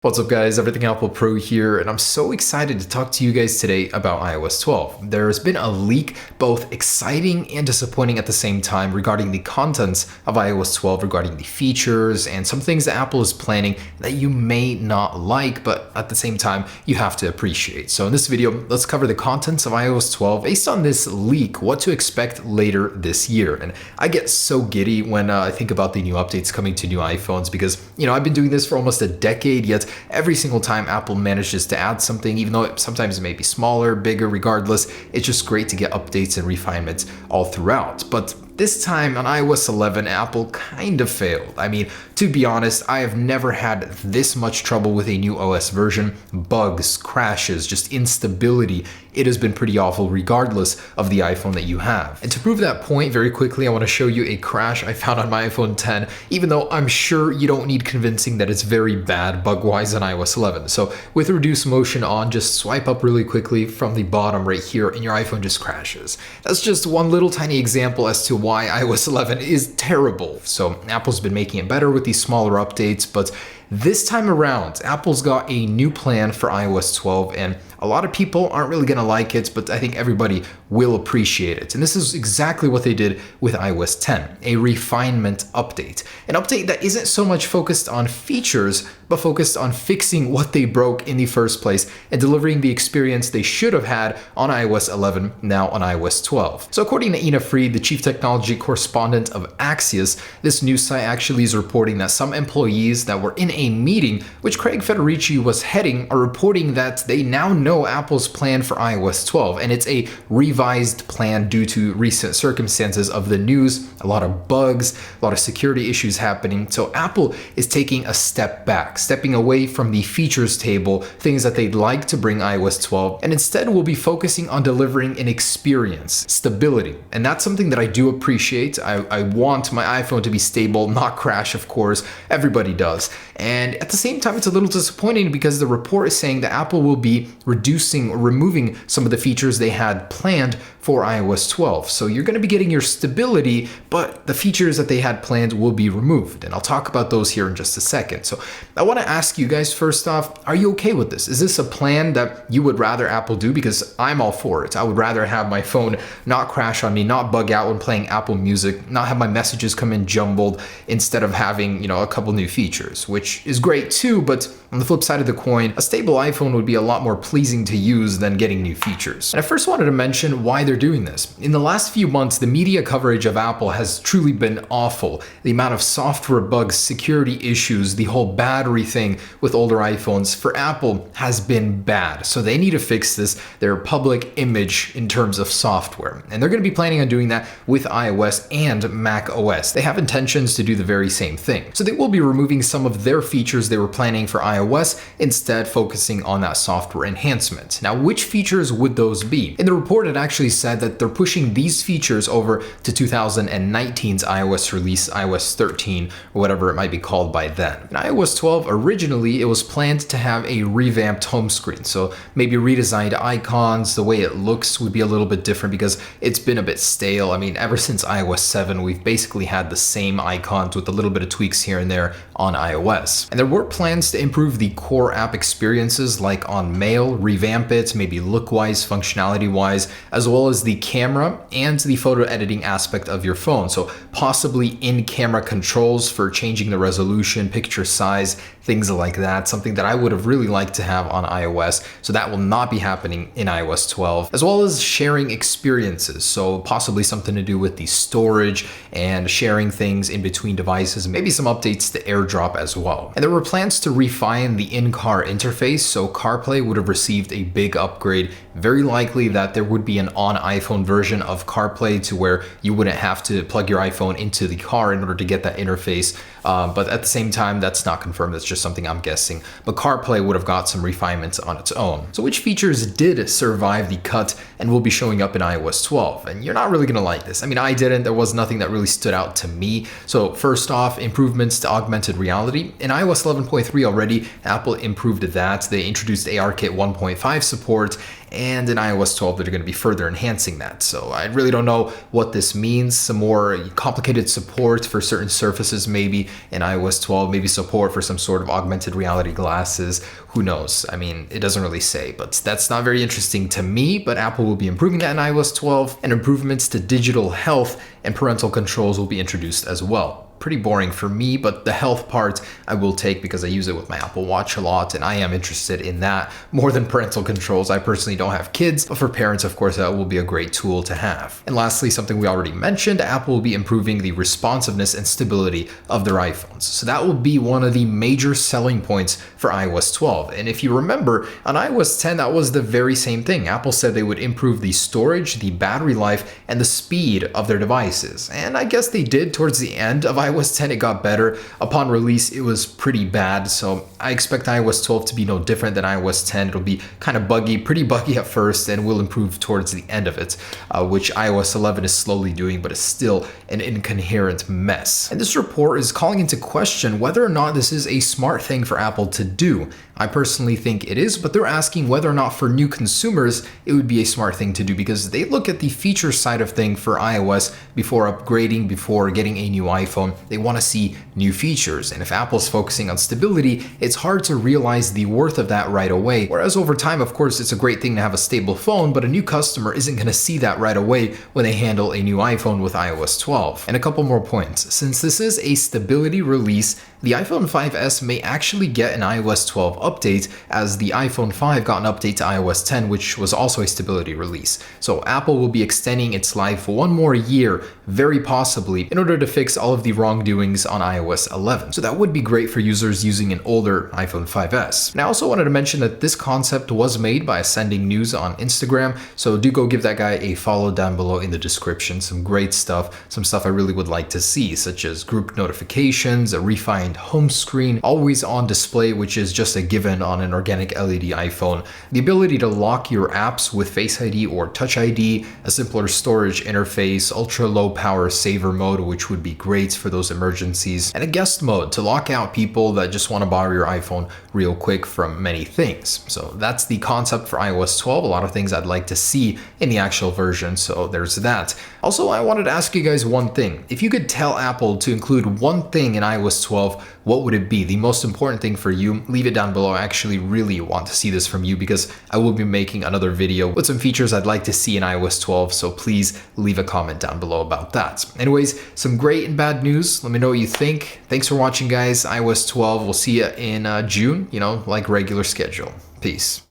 What's up guys, Everything Apple Pro here, and I'm so excited to talk to you guys today about iOS 12. There's been a leak, both exciting and disappointing at the same time, regarding the contents of iOS 12, regarding the features and some things that Apple is planning that you may not like, but at the same time, you have to appreciate. So in this video, let's cover the contents of iOS 12 based on this leak, what to expect later this year. And I get so giddy when I think about the new updates coming to new iPhones because, I've been doing this for almost a decade, yet every single time Apple manages to add something, even though sometimes it may be smaller, bigger, regardless, it's just great to get updates and refinements all throughout. But this time on iOS 11, Apple kind of failed. I mean, to be honest, I have never had this much trouble with a new OS version. Bugs, crashes, just instability. It has been pretty awful regardless of the iPhone that you have. And to prove that point very quickly, I want to show you a crash I found on my iPhone 10, even though I'm sure you don't need convincing that it's very bad bug-wise on iOS 11. So with reduced motion on, just swipe up really quickly from the bottom right here and your iPhone just crashes. That's just one little tiny example as to why iOS 11 is terrible. So Apple's been making it better with these smaller updates, but this time around, Apple's got a new plan for iOS 12, and a lot of people aren't really going to like it, but I think everybody will appreciate it. And this is exactly what they did with iOS 10, a refinement update. An update that isn't so much focused on features, but focused on fixing what they broke in the first place and delivering the experience they should have had on iOS 11, now on iOS 12. So according to Ina Fried, the chief technology correspondent of Axios, this news site actually is reporting that some employees that were in a meeting which Craig Federici was heading are reporting that they now know Apple's plan for iOS 12, and it's a revised plan due to recent circumstances of the news, a lot of bugs, a lot of security issues happening. So Apple is taking a step back, stepping away from the features table, things that they'd like to bring iOS 12, and instead will be focusing on delivering an experience, stability. And that's something that I do appreciate. I want my iPhone to be stable, not crash, of course. Everybody does. And at the same time, it's a little disappointing because the report is saying that Apple will be reducing or removing some of the features they had planned for iOS 12. So you're going to be getting your stability, but the features that they had planned will be removed. And I'll talk about those here in just a second. So I want to ask you guys first off, are you okay with this? Is this a plan that you would rather Apple do? Because I'm all for it. I would rather have my phone not crash on me, not bug out when playing Apple Music, not have my messages come in jumbled instead of having, a couple new features, which is great too. But on the flip side of the coin, a stable iPhone would be a lot more pleasing to use than getting new features. And I first wanted to mention why they're doing this. In the last few months, the media coverage of Apple has truly been awful. The amount of software bugs, security issues, the whole battery thing with older iPhones for Apple has been bad. So they need to fix this, their public image in terms of software. And they're going to be planning on doing that with iOS and Mac OS. They have intentions to do the very same thing. So they will be removing some of their features they were planning for iOS, instead focusing on that software enhancement. Now, which features would those be? In the report, it actually said that they're pushing these features over to 2019's iOS release, iOS 13, or whatever it might be called by then. In iOS 12, originally, it was planned to have a revamped home screen. So maybe redesigned icons, the way it looks would be a little bit different because it's been a bit stale. I mean, ever since iOS 7, we've basically had the same icons with a little bit of tweaks here and there on iOS. And there were plans to improve the core app experiences like on Mail, revamp it, maybe look-wise, functionality-wise, as well as the camera and the photo editing aspect of your phone. So possibly in-camera controls for changing the resolution, picture size, things like that, something that I would have really liked to have on iOS. So that will not be happening in iOS 12, as well as sharing experiences. So possibly something to do with the storage and sharing things in between devices, maybe some updates to AirDrop as well. And there were plans to refine the in-car interface, so CarPlay would have received a big upgrade. Very likely that there would be an on-iPhone version of CarPlay to where you wouldn't have to plug your iPhone into the car in order to get that interface. But at the same time, that's not confirmed. That's just something I'm guessing. But CarPlay would have got some refinements on its own. So which features did survive the cut and will be showing up in iOS 12? And you're not really going to like this. I mean, I didn't. There was nothing that really stood out to me. So first off, improvements to augmented reality. In iOS 11.3 already, Apple improved that. They introduced ARKit 1.5 support, and in iOS 12 they're going to be further enhancing that. So I really don't know what this means. Some more complicated support for certain surfaces maybe in iOS 12, maybe support for some sort of augmented reality glasses. Who knows? I mean, it doesn't really say, but that's not very interesting to me. But Apple will be improving that in iOS 12, and improvements to digital health and parental controls will be introduced as well. Pretty boring for me, but the health part I will take because I use it with my Apple Watch a lot, and I am interested in that more than parental controls. I personally don't have kids, but for parents, of course, that will be a great tool to have. And lastly, something we already mentioned, Apple will be improving the responsiveness and stability of their iPhones. So that will be one of the major selling points for iOS 12. And if you remember, on iOS 10, that was the very same thing. Apple said they would improve the storage, the battery life, and the speed of their devices. And I guess they did towards the end of iOS 10, it got better. Upon release, it was pretty bad. So I expect iOS 12 to be no different than iOS 10. It'll be kind of buggy, pretty buggy at first, and will improve towards the end of it, which iOS 11 is slowly doing, but it's still an incoherent mess. And this report is calling into question whether or not this is a smart thing for Apple to do. I personally think it is, but they're asking whether or not for new consumers it would be a smart thing to do, because they look at the feature side of thing for iOS before upgrading, before getting a new iPhone. They want to see new features, and if Apple's focusing on stability, it's hard to realize the worth of that right away. Whereas over time, of course, it's a great thing to have a stable phone, but a new customer isn't going to see that right away when they handle a new iPhone with iOS 12. And a couple more points. Since this is a stability release, the iPhone 5S may actually get an iOS 12 update, as the iPhone 5 got an update to iOS 10, which was also a stability release. So Apple will be extending its life one more year, very possibly, in order to fix all of the wrongdoings on iOS 11. So that would be great for users using an older iPhone 5S. And I also wanted to mention that this concept was made by Ascending News on Instagram, so do go give that guy a follow down below in the description. Some great stuff, some stuff I really would like to see, such as group notifications, a refined home screen, always on display, which is just a given on an organic LED iPhone, the ability to lock your apps with Face ID or Touch ID, a simpler storage interface, ultra low power saver mode, which would be great for those emergencies, and a guest mode to lock out people that just want to borrow your iPhone real quick from many things. So that's the concept for iOS 12. A lot of things I'd like to see in the actual version, so there's that. Also, I wanted to ask you guys one thing. If you could tell Apple to include one thing in iOS 12, what would it be? The most important thing for you? Leave it down below. I actually really want to see this from you, because I will be making another video with some features I'd like to see in iOS 12, so please leave a comment down below about that. Anyways, some great and bad news. Let me know what you think. Thanks for watching, guys. iOS 12, we'll see you in June, like regular schedule. Peace.